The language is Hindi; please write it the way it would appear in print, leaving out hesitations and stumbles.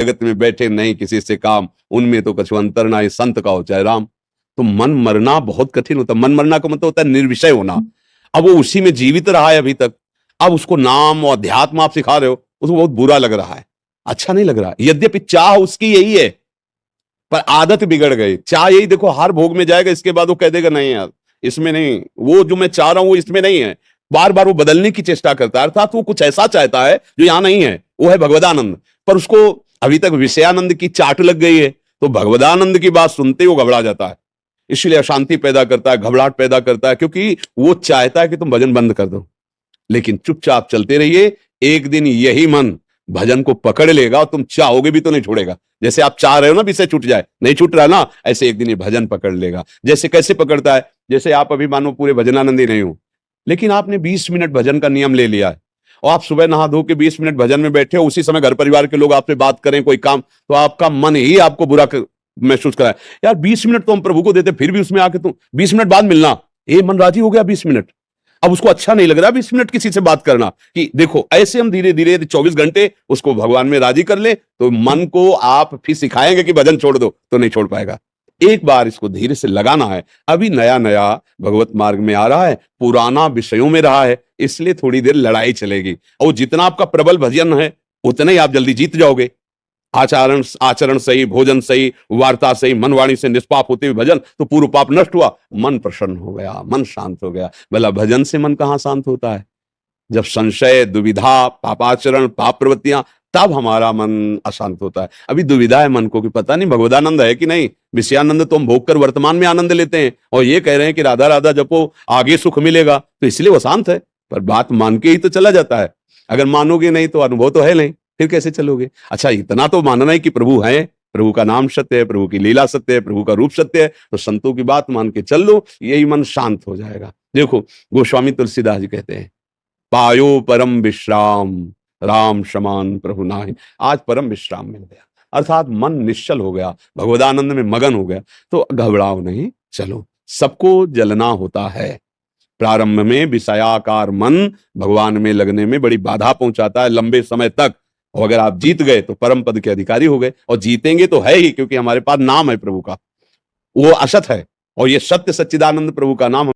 जगत में बैठे नहीं किसी से काम, उनमें तो कछु अंतर ना, संत का हो चाहे राम। तो मन मरना बहुत कठिन होता है। मन मरना का मतलब होता है निर्विषय होना। अब वो उसी में जीवित रहा है अभी तक, अब उसको नाम और अध्यात्म आप सिखा रहे हो, उसको बहुत बुरा लग रहा है, अच्छा नहीं लग रहा। यद्यपि चाह उसकी यही है, पर आदत बिगड़ गई। चाह यही, देखो हर भोग में जाएगा, इसके बाद वो कह देगा नहीं यार इसमें नहीं, वो जो मैं चाह रहा हूं वो इसमें नहीं है। बार बार वो बदलने की चेष्टा करता है, अर्थात वो कुछ ऐसा चाहता है जो यहां नहीं है, वो है भगवदानंद। पर उसको अभी तक विषयानंद की चाट लग गई है, तो भगवदानंद की बात सुनते ही वो घबरा जाता है। इसलिए अशांति पैदा करता है, घबराहट पैदा करता है, क्योंकि वो चाहता है कि तुम भजन बंद कर दो। लेकिन चुपचाप चलते रहिए, एक दिन यही मन भजन को पकड़ लेगा और तुम चाहोगे भी तो नहीं छोड़ेगा। जैसे आप चाह रहे हो ना विषय छूट जाए, नहीं छूट रहा ना, ऐसे एक दिन ये भजन पकड़ लेगा। जैसे कैसे पकड़ता है, जैसे आप अभी मानो पूरे भजनानंदी नहीं हो, लेकिन आपने 20 मिनट भजन का नियम ले लिया है, और आप सुबह नहा धो के 20 मिनट भजन में बैठे हो, उसी समय घर परिवार के लोग आपसे बात करें कोई काम, तो आपका मन ही आपको बुरा महसूस कराए, यार 20 मिनट तो हम प्रभु को देते, फिर भी उसमें आके तुम 20 मिनट बाद मिलना, ये मन राजी हो गया 20 मिनट। अब उसको अच्छा नहीं लग रहा 20 मिनट किसी से बात करना, कि देखो ऐसे हम धीरे धीरे 24 घंटे उसको भगवान में राजी कर ले, तो मन को आप फिर सिखाएंगे कि भजन छोड़ दो, तो नहीं छोड़ पाएगा। एक बार इसको धीरे से लगाना है। अभी नया नया भगवत मार्ग में आ रहा है, पुराना विषयों में रहा है, इसलिए थोड़ी देर लड़ाई चलेगी, और जितना आपका प्रबल भजन है उतने ही आप जल्दी जीत जाओगे। आचरण आचरण सही, भोजन सही, वार्ता सही, मन वाणी से निष्पाप होते हुए भजन, तो पूर्व पाप नष्ट हुआ, मन प्रसन्न हो गया, मन शांत हो गया। भला भजन से मन कहां शांत होता है? जब संशय, दुविधा, पापाचरण, पाप प्रवृत्तियां, तब हमारा मन अशांत होता है। अभी दुविधा है मन को कि पता नहीं भगवदानंद है कि नहीं। विषयानंद तो हम भोग कर वर्तमान में आनंद लेते हैं, और ये कह रहे हैं कि राधा राधा जपो आगे सुख मिलेगा, तो इसलिए वो शांत है। पर बात मान के ही तो चला जाता है, अगर मानोगे नहीं तो अनुभव तो है नहीं, फिर कैसे चलोगे? अच्छा इतना तो मानना है कि प्रभु है, प्रभु का नाम सत्य है, प्रभु की लीला सत्य है, प्रभु का रूप सत्य है, तो संतों की बात मान के चल लो, यही मन शांत हो जाएगा। देखो गोस्वामी तुलसीदास जी कहते हैं, पायो परम विश्राम राम समान प्रभु नाहि। आज परम विश्राम मिल गया, अर्थात मन निश्चल हो गया, भगवदानंद में मगन हो गया, तो घबराओ नहीं, चलो। सबको जलना होता है, प्रारंभ में विषयाकार मन भगवान में लगने में बड़ी बाधा पहुंचाता है लंबे समय तक, और अगर आप जीत गए तो परम पद के अधिकारी हो गए, और जीतेंगे तो है ही, क्योंकि हमारे पास नाम है प्रभु का, वो असत है, और ये सत्य सच्चिदानंद प्रभु का नाम